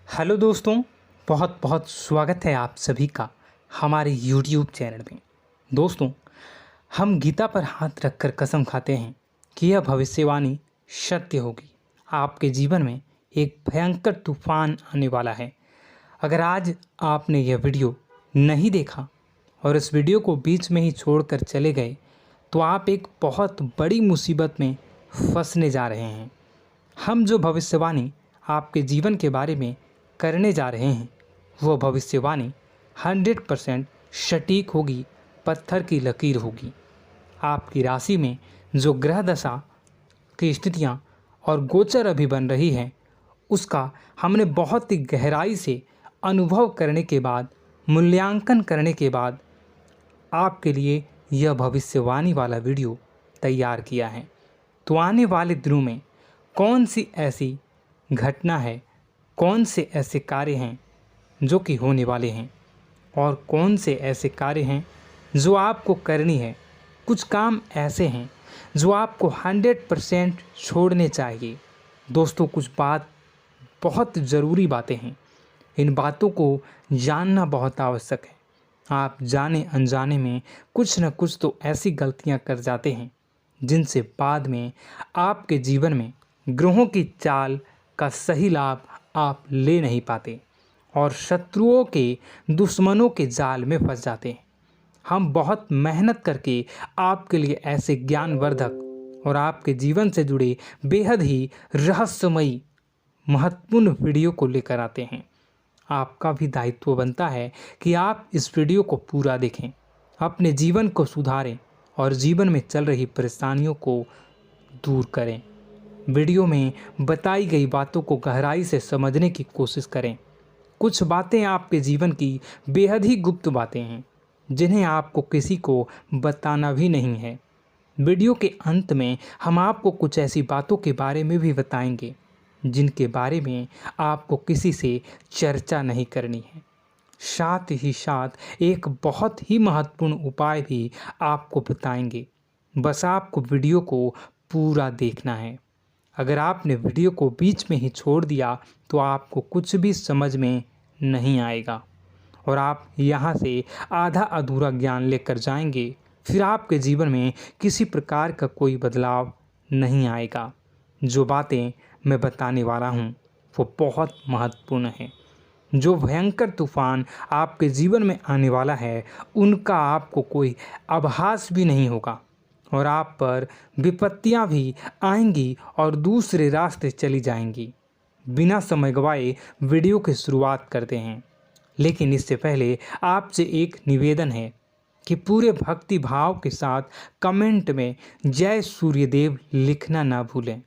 Hello दोस्तों, बहुत बहुत स्वागत है आप सभी का हमारे यूट्यूब चैनल में। दोस्तों, हम गीता पर हाथ रखकर कसम खाते हैं कि यह भविष्यवाणी सत्य होगी। आपके जीवन में एक भयंकर तूफान आने वाला है। अगर आज आपने यह वीडियो नहीं देखा और इस वीडियो को बीच में ही छोड़कर चले गए तो आप एक बहुत बड़ी मुसीबत में फंसने जा रहे हैं। हम जो भविष्यवाणी आपके जीवन के बारे में करने जा रहे हैं वो भविष्यवाणी 100% सटीक होगी, पत्थर की लकीर होगी। आपकी राशि में जो ग्रह दशा की स्थितियां और गोचर अभी बन रही है उसका हमने बहुत ही गहराई से अनुभव करने के बाद, मूल्यांकन करने के बाद आपके लिए यह भविष्यवाणी वाला वीडियो तैयार किया है। तो आने वाले दिनों में कौन सी ऐसी घटना है, कौन से ऐसे कार्य हैं जो कि होने वाले हैं और कौन से ऐसे कार्य हैं जो आपको करनी है। कुछ काम ऐसे हैं जो आपको 100% छोड़ने चाहिए। दोस्तों, कुछ बहुत ज़रूरी बातें हैं। इन बातों को जानना बहुत आवश्यक है। आप जाने अनजाने में कुछ न कुछ तो ऐसी गलतियां कर जाते हैं जिनसे बाद में आपके जीवन में ग्रहों की चाल का सही लाभ आप ले नहीं पाते और शत्रुओं के, दुश्मनों के जाल में फंस जाते हैं। हम बहुत मेहनत करके आपके लिए ऐसे ज्ञानवर्धक और आपके जीवन से जुड़े बेहद ही रहस्यमयी महत्वपूर्ण वीडियो को लेकर आते हैं। आपका भी दायित्व बनता है कि आप इस वीडियो को पूरा देखें, अपने जीवन को सुधारें और जीवन में चल रही परेशानियों को दूर करें। वीडियो में बताई गई बातों को गहराई से समझने की कोशिश करें। कुछ बातें आपके जीवन की बेहद ही गुप्त बातें हैं जिन्हें आपको किसी को बताना भी नहीं है। वीडियो के अंत में हम आपको कुछ ऐसी बातों के बारे में भी बताएंगे जिनके बारे में आपको किसी से चर्चा नहीं करनी है। साथ ही साथ एक बहुत ही महत्वपूर्ण उपाय भी आपको बताएंगे। बस आपको वीडियो को पूरा देखना है। अगर आपने वीडियो को बीच में ही छोड़ दिया तो आपको कुछ भी समझ में नहीं आएगा और आप यहाँ से आधा अधूरा ज्ञान लेकर जाएंगे। फिर आपके जीवन में किसी प्रकार का कोई बदलाव नहीं आएगा। जो बातें मैं बताने वाला हूँ वो बहुत महत्वपूर्ण है। जो भयंकर तूफान आपके जीवन में आने वाला है उनका आपको कोई आभास भी नहीं होगा और आप पर विपत्तियां भी आएंगी और दूसरे रास्ते चली जाएंगी। बिना समय गवाए वीडियो की शुरुआत करते हैं, लेकिन इससे पहले आपसे एक निवेदन है कि पूरे भक्ति भाव के साथ कमेंट में जय सूर्यदेव लिखना ना भूलें।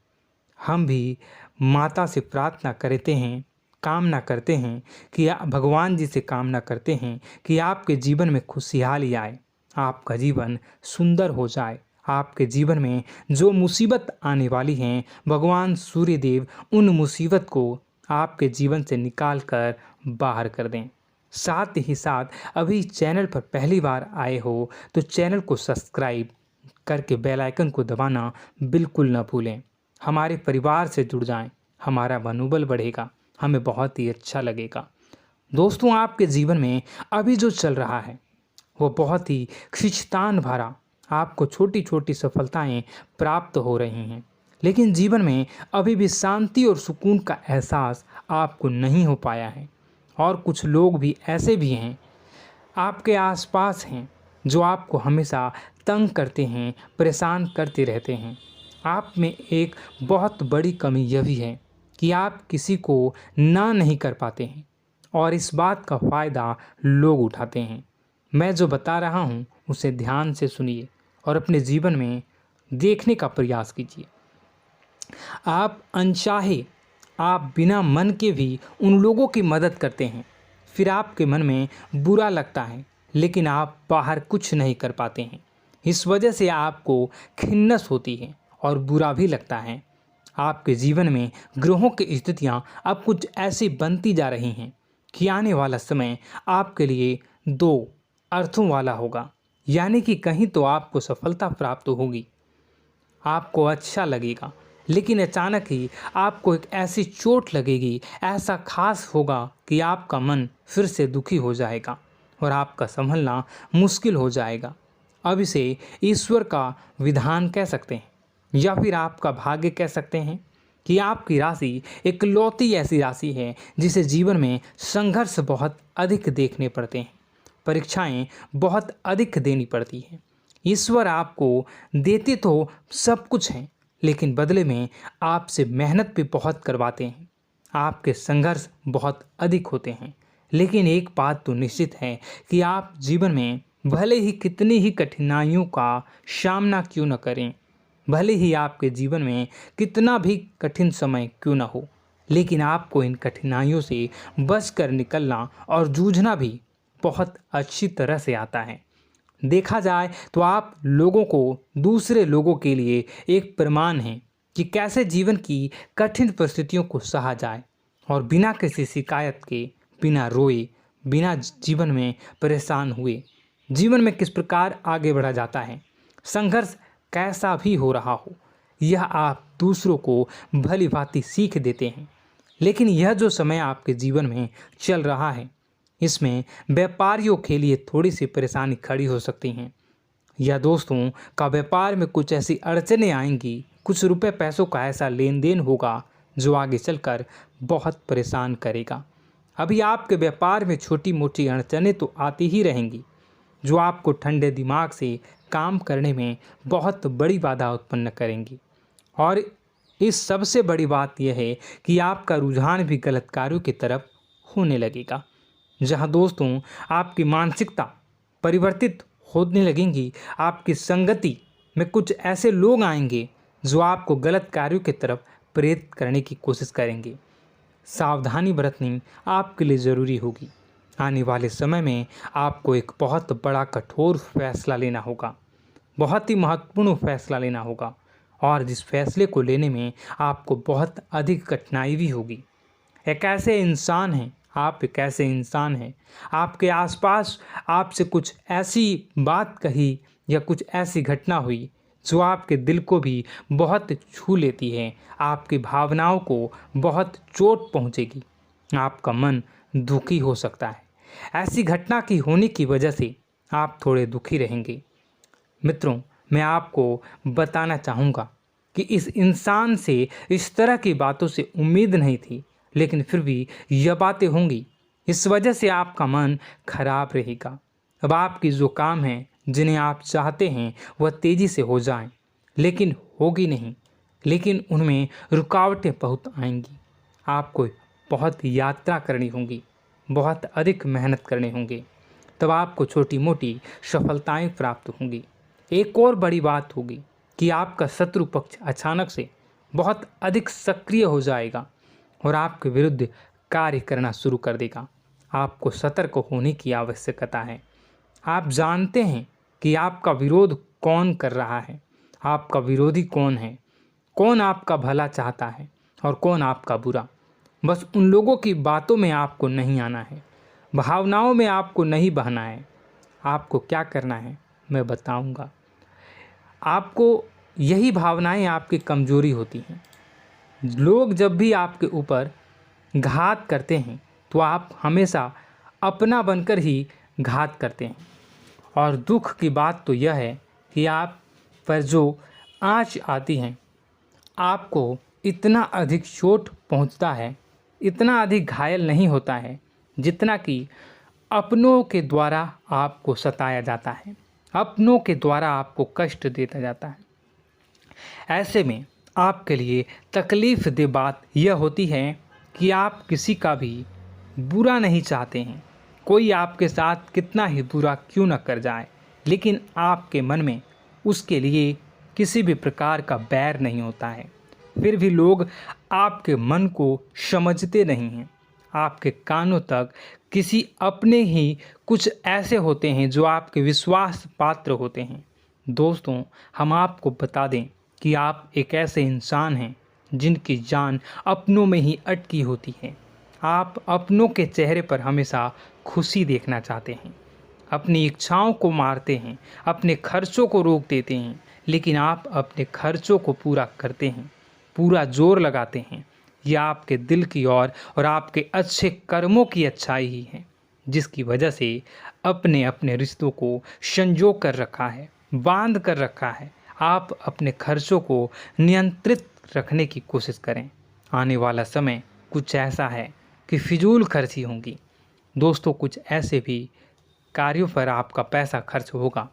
हम भी माता से प्रार्थना करते हैं, कामना करते हैं कि भगवान जी से कामना करते हैं कि आपके जीवन में खुशहाली आए, आपका जीवन सुंदर हो जाए। आपके जीवन में जो मुसीबत आने वाली हैं भगवान सूर्यदेव उन मुसीबत को आपके जीवन से निकाल कर बाहर कर दें। साथ ही साथ अभी चैनल पर पहली बार आए हो तो चैनल को सब्सक्राइब करके बेल आइकन को दबाना बिल्कुल न भूलें। हमारे परिवार से जुड़ जाएं, हमारा मनोबल बढ़ेगा, हमें बहुत ही अच्छा लगेगा। दोस्तों, आपके जीवन में अभी जो चल रहा है वो बहुत ही खींचतान भरा, आपको छोटी छोटी सफलताएं प्राप्त हो रही हैं, लेकिन जीवन में अभी भी शांति और सुकून का एहसास आपको नहीं हो पाया है। और कुछ लोग भी ऐसे भी हैं आपके आसपास हैं जो आपको हमेशा तंग करते हैं, परेशान करते रहते हैं। आप में एक बहुत बड़ी कमी यह भी है कि आप किसी को ना नहीं कर पाते हैं और इस बात का फ़ायदा लोग उठाते हैं। मैं जो बता रहा हूँ उसे ध्यान से सुनिए और अपने जीवन में देखने का प्रयास कीजिए। आप अनचाहे, आप बिना मन के भी उन लोगों की मदद करते हैं, फिर आपके मन में बुरा लगता है लेकिन आप बाहर कुछ नहीं कर पाते हैं। इस वजह से आपको खिन्नस होती है और बुरा भी लगता है। आपके जीवन में ग्रहों की स्थितियाँ अब कुछ ऐसी बनती जा रही हैं कि आने वाला समय आपके लिए दो अर्थों वाला होगा। यानी कि कहीं तो आपको सफलता प्राप्त होगी, आपको अच्छा लगेगा लेकिन अचानक ही आपको एक ऐसी चोट लगेगी, ऐसा खास होगा कि आपका मन फिर से दुखी हो जाएगा और आपका संभलना मुश्किल हो जाएगा। अब इसे ईश्वर का विधान कह सकते हैं या फिर आपका भाग्य कह सकते हैं कि आपकी राशि इकलौती ऐसी राशि है जिसे जीवन में संघर्ष बहुत अधिक देखने पड़ते हैं, परीक्षाएं बहुत अधिक देनी पड़ती हैं। ईश्वर आपको देते तो सब कुछ हैं, लेकिन बदले में आपसे मेहनत भी बहुत करवाते हैं। आपके संघर्ष बहुत अधिक होते हैं, लेकिन एक बात तो निश्चित है कि आप जीवन में भले ही कितनी ही कठिनाइयों का सामना क्यों न करें, भले ही आपके जीवन में कितना भी कठिन समय क्यों न हो, लेकिन आपको इन कठिनाइयों से बच कर निकलना और जूझना भी बहुत अच्छी तरह से आता है। देखा जाए तो आप लोगों को दूसरे लोगों के लिए एक प्रमाण हैं कि कैसे जीवन की कठिन परिस्थितियों को सहा जाए और बिना किसी शिकायत के, बिना रोए, बिना जीवन में परेशान हुए जीवन में किस प्रकार आगे बढ़ा जाता है। संघर्ष कैसा भी हो रहा हो, यह आप दूसरों को भली भांति सीख देते हैं। लेकिन यह जो समय आपके जीवन में चल रहा है, इसमें व्यापारियों के लिए थोड़ी सी परेशानी खड़ी हो सकती हैं, या दोस्तों का व्यापार में कुछ ऐसी अड़चनें आएंगी, कुछ रुपए पैसों का ऐसा लेन देन होगा जो आगे चलकर बहुत परेशान करेगा। अभी आपके व्यापार में छोटी मोटी अड़चनें तो आती ही रहेंगी, जो आपको ठंडे दिमाग से काम करने में बहुत बड़ी बाधा उत्पन्न करेंगी। और इस सबसे बड़ी बात यह है कि आपका रुझान भी गलत कार्यों की तरफ होने लगेगा, जहां दोस्तों आपकी मानसिकता परिवर्तित होने लगेंगी। आपकी संगति में कुछ ऐसे लोग आएंगे जो आपको गलत कार्यों की तरफ प्रेरित करने की कोशिश करेंगे। सावधानी बरतनी आपके लिए ज़रूरी होगी। आने वाले समय में आपको एक बहुत बड़ा कठोर फैसला लेना होगा, बहुत ही महत्वपूर्ण फैसला लेना होगा, और जिस फैसले को लेने में आपको बहुत अधिक कठिनाई भी होगी। एक ऐसे इंसान हैं, आप एक ऐसे इंसान हैं, आपके आसपास आपसे कुछ ऐसी बात कही या कुछ ऐसी घटना हुई जो आपके दिल को भी बहुत छू लेती है, आपकी भावनाओं को बहुत चोट पहुंचेगी, आपका मन दुखी हो सकता है। ऐसी घटना की होने की वजह से आप थोड़े दुखी रहेंगे। मित्रों, मैं आपको बताना चाहूँगा कि इस इंसान से इस तरह की बातों से उम्मीद नहीं थी, लेकिन फिर भी यह बातें होंगी। इस वजह से आपका मन खराब रहेगा। अब आपकी जो काम है, जिन्हें आप चाहते हैं वह तेज़ी से हो जाएं, लेकिन होगी नहीं, लेकिन उनमें रुकावटें बहुत आएंगी। आपको बहुत यात्रा करनी होगी, बहुत अधिक मेहनत करने होंगे, तब आपको छोटी मोटी सफलताएं प्राप्त होंगी। एक और बड़ी बात होगी कि आपका शत्रु पक्ष अचानक से बहुत अधिक सक्रिय हो जाएगा और आपके विरुद्ध कार्य करना शुरू कर देगा। आपको सतर्क होने की आवश्यकता है। आप जानते हैं कि आपका विरोध कौन कर रहा है, आपका विरोधी कौन है, कौन आपका भला चाहता है और कौन आपका बुरा। बस उन लोगों की बातों में आपको नहीं आना है, भावनाओं में आपको नहीं बहना है। आपको क्या करना है मैं बताऊंगा। आपको यही भावनाएं आपकी कमजोरी होती हैं। लोग जब भी आपके ऊपर घात करते हैं तो आप हमेशा अपना बनकर ही घात करते हैं। और दुख की बात तो यह है कि आप पर जो आँच आती है, आपको इतना अधिक चोट पहुंचता है, इतना अधिक घायल नहीं होता है जितना कि अपनों के द्वारा आपको सताया जाता है, अपनों के द्वारा आपको कष्ट देता जाता है। ऐसे में आपके लिए तकलीफ़ दे बात यह होती है कि आप किसी का भी बुरा नहीं चाहते हैं। कोई आपके साथ कितना ही बुरा क्यों न कर जाए, लेकिन आपके मन में उसके लिए किसी भी प्रकार का बैर नहीं होता है। फिर भी लोग आपके मन को समझते नहीं हैं। आपके कानों तक किसी अपने ही कुछ ऐसे होते हैं जो आपके विश्वास पात्र होते हैं। दोस्तों, हम आपको बता दें कि आप एक ऐसे इंसान हैं जिनकी जान अपनों में ही अटकी होती है। आप अपनों के चेहरे पर हमेशा खुशी देखना चाहते हैं, अपनी इच्छाओं को मारते हैं, अपने खर्चों को रोक देते हैं, लेकिन आप अपने खर्चों को पूरा करते हैं। पूरा जोर लगाते हैं, यह आपके दिल की और आपके अच्छे कर्मों की अच्छाई ही है, जिसकी वजह से अपने अपने रिश्तों को संजो कर रखा है, बांध कर रखा है। आप अपने खर्चों को नियंत्रित रखने की कोशिश करें। आने वाला समय कुछ ऐसा है कि फिजूल खर्ची होंगी। दोस्तों, कुछ ऐसे भी कार्यों पर आपका पैसा खर्च होगा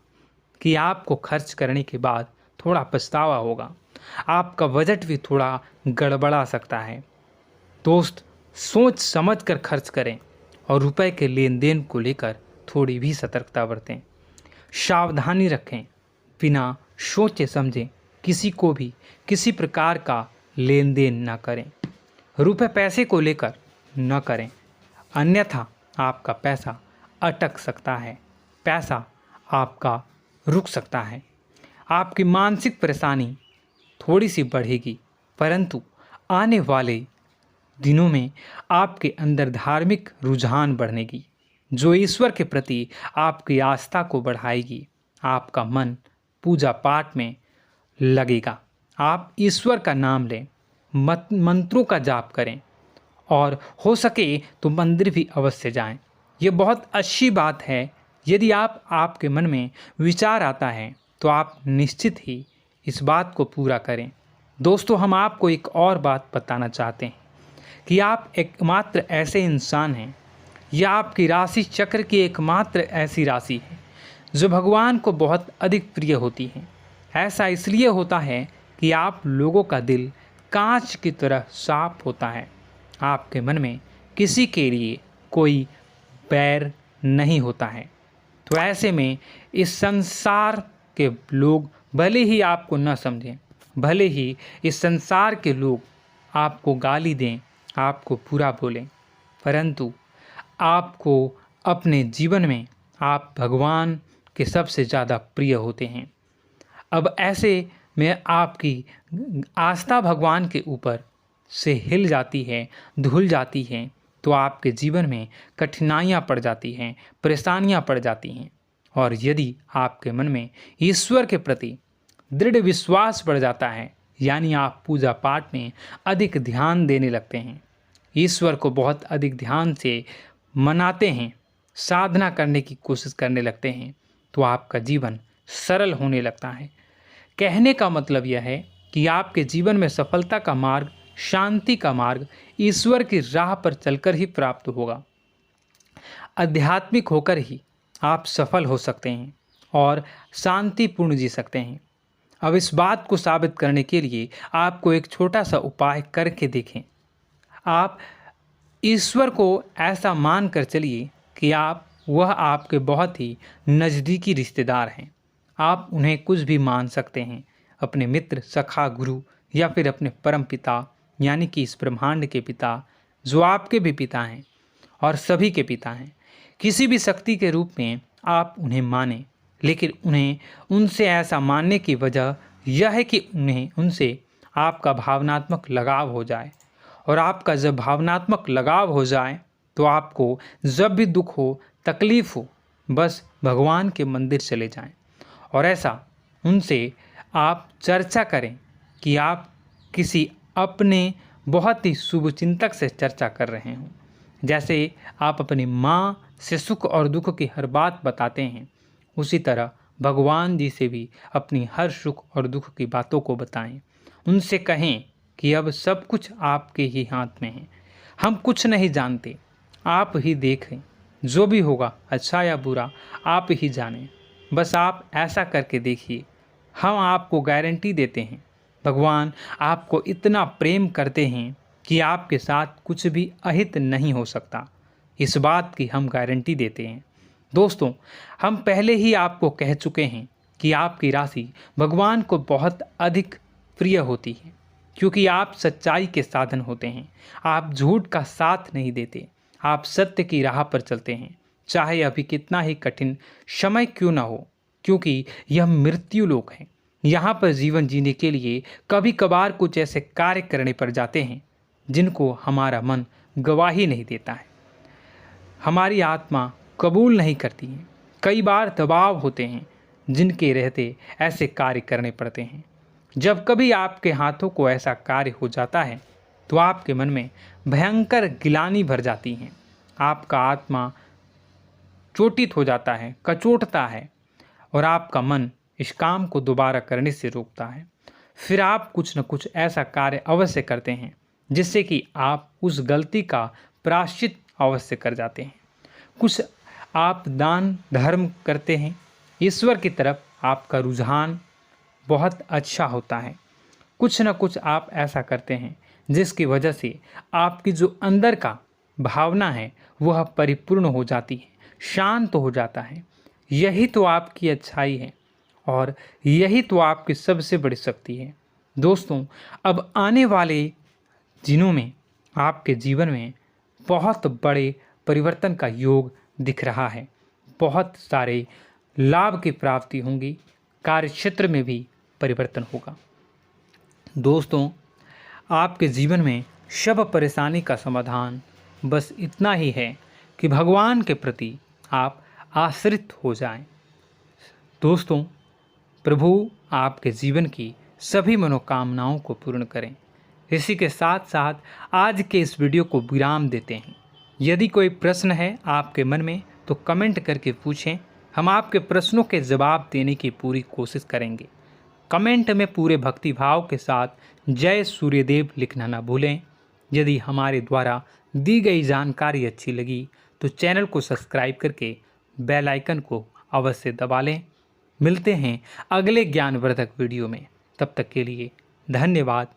कि आपको खर्च करने के बाद थोड़ा पछतावा होगा। आपका बजट भी थोड़ा गड़बड़ा सकता है। दोस्त, सोच समझ कर खर्च करें और रुपए के लेन देन को लेकर थोड़ी भी सतर्कता बरतें। सावधानी रखें, बिना सोचे समझे किसी को भी किसी प्रकार का लेन देन न करें। रुपए पैसे को लेकर न करें, अन्यथा आपका पैसा अटक सकता है, पैसा आपका रुक सकता है। आपकी मानसिक परेशानी थोड़ी सी बढ़ेगी, परंतु आने वाले दिनों में आपके अंदर धार्मिक रुझान बढ़नेगी, जो ईश्वर के प्रति आपकी आस्था को बढ़ाएगी। आपका मन पूजा पाठ में लगेगा। आप ईश्वर का नाम लें, मंत्रों का जाप करें और हो सके तो मंदिर भी अवश्य जाएं। ये बहुत अच्छी बात है। यदि आपके मन में विचार आता है तो आप निश्चित ही इस बात को पूरा करें। दोस्तों, हम आपको एक और बात बताना चाहते हैं कि आप एकमात्र ऐसे इंसान हैं, यह आपकी राशि चक्र की एकमात्र ऐसी राशि है जो भगवान को बहुत अधिक प्रिय होती है। ऐसा इसलिए होता है कि आप लोगों का दिल कांच की तरह साफ होता है। आपके मन में किसी के लिए कोई बैर नहीं होता है। तो ऐसे में इस संसार के लोग भले ही आपको न समझें, भले ही इस संसार के लोग आपको गाली दें, आपको बुरा बोलें, परंतु आपको अपने जीवन में आप भगवान के सबसे ज़्यादा प्रिय होते हैं। अब ऐसे में आपकी आस्था भगवान के ऊपर से हिल जाती है, धुल जाती है, तो आपके जीवन में कठिनाइयाँ पड़ जाती हैं, परेशानियाँ पड़ जाती हैं। और यदि आपके मन में ईश्वर के प्रति दृढ़ विश्वास बढ़ जाता है, यानी आप पूजा पाठ में अधिक ध्यान देने लगते हैं, ईश्वर को बहुत अधिक ध्यान से मनाते हैं, साधना करने की कोशिश करने लगते हैं, तो आपका जीवन सरल होने लगता है। कहने का मतलब यह है कि आपके जीवन में सफलता का मार्ग, शांति का मार्ग ईश्वर की राह पर चलकर ही प्राप्त होगा। आध्यात्मिक होकर ही आप सफल हो सकते हैं और शांतिपूर्ण जी सकते हैं। अब इस बात को साबित करने के लिए आपको एक छोटा सा उपाय करके देखें। आप ईश्वर को ऐसा मान कर चलिए कि वह आपके बहुत ही नज़दीकी रिश्तेदार हैं। आप उन्हें कुछ भी मान सकते हैं, अपने मित्र, सखा, गुरु या फिर अपने परम पिता, यानी कि इस ब्रह्मांड के पिता, जो आपके भी पिता हैं और सभी के पिता हैं। किसी भी शक्ति के रूप में आप उन्हें मानें, लेकिन उन्हें उनसे ऐसा मानने की वजह यह है कि उनसे आपका भावनात्मक लगाव हो जाए। और आपका जब भावनात्मक लगाव हो जाए तो आपको जब भी दुख हो, तकलीफ़ हो, बस भगवान के मंदिर चले जाएं और ऐसा उनसे आप चर्चा करें कि आप किसी अपने बहुत ही शुभचिंतक से चर्चा कर रहे हों। जैसे आप अपनी माँ से सुख और दुख की हर बात बताते हैं, उसी तरह भगवान जी से भी अपनी हर सुख और दुख की बातों को बताएं। उनसे कहें कि अब सब कुछ आपके ही हाथ में है, हम कुछ नहीं जानते, आप ही देखें, जो भी होगा अच्छा या बुरा आप ही जानें। बस आप ऐसा करके देखिए, हम आपको गारंटी देते हैं, भगवान आपको इतना प्रेम करते हैं कि आपके साथ कुछ भी अहित नहीं हो सकता। इस बात की हम गारंटी देते हैं। दोस्तों, हम पहले ही आपको कह चुके हैं कि आपकी राशि भगवान को बहुत अधिक प्रिय होती है, क्योंकि आप सच्चाई के साधन होते हैं। आप झूठ का साथ नहीं देते, आप सत्य की राह पर चलते हैं, चाहे अभी कितना ही कठिन समय क्यों ना हो, क्योंकि यह मृत्यु लोक है। यहाँ पर जीवन जीने के लिए कभी कभार कुछ ऐसे कार्य करने पड़ जाते हैं जिनको हमारा मन गवाही नहीं देता है, हमारी आत्मा कबूल नहीं करती है। कई बार दबाव होते हैं जिनके रहते ऐसे कार्य करने पड़ते हैं। जब कभी आपके हाथों को ऐसा कार्य हो जाता है तो आपके मन में भयंकर गिलानी भर जाती है। आपका आत्मा चोटित हो जाता है, कचोटता है और आपका मन इस काम को दोबारा करने से रोकता है। फिर आप कुछ न कुछ ऐसा कार्य अवश्य करते हैं जिससे कि आप उस गलती का प्रायश्चित अवश्य कर जाते हैं। कुछ आप दान धर्म करते हैं। ईश्वर की तरफ आपका रुझान बहुत अच्छा होता है। कुछ न कुछ आप ऐसा करते हैं जिसकी वजह से आपकी जो अंदर का भावना है वह परिपूर्ण हो जाती है, शांत हो जाता है। यही तो आपकी अच्छाई है और यही तो आपकी सबसे बड़ी शक्ति है। दोस्तों, अब आने वाले दिनों में आपके जीवन में बहुत बड़े परिवर्तन का योग दिख रहा है। बहुत सारे लाभ की प्राप्ति होंगी, कार्यक्षेत्र में भी परिवर्तन होगा। दोस्तों, आपके जीवन में सब परेशानी का समाधान बस इतना ही है कि भगवान के प्रति आप आश्रित हो जाएं। दोस्तों, प्रभु आपके जीवन की सभी मनोकामनाओं को पूर्ण करें। इसी के साथ साथ आज के इस वीडियो को विराम देते हैं। यदि कोई प्रश्न है आपके मन में तो कमेंट करके पूछें, हम आपके प्रश्नों के जवाब देने की पूरी कोशिश करेंगे। कमेंट में पूरे भक्तिभाव के साथ जय सूर्यदेव लिखना ना भूलें। यदि हमारे द्वारा दी गई जानकारी अच्छी लगी तो चैनल को सब्सक्राइब करके बेल आइकन को अवश्य दबा लें। मिलते हैं अगले ज्ञानवर्धक वीडियो में। तब तक के लिए धन्यवाद।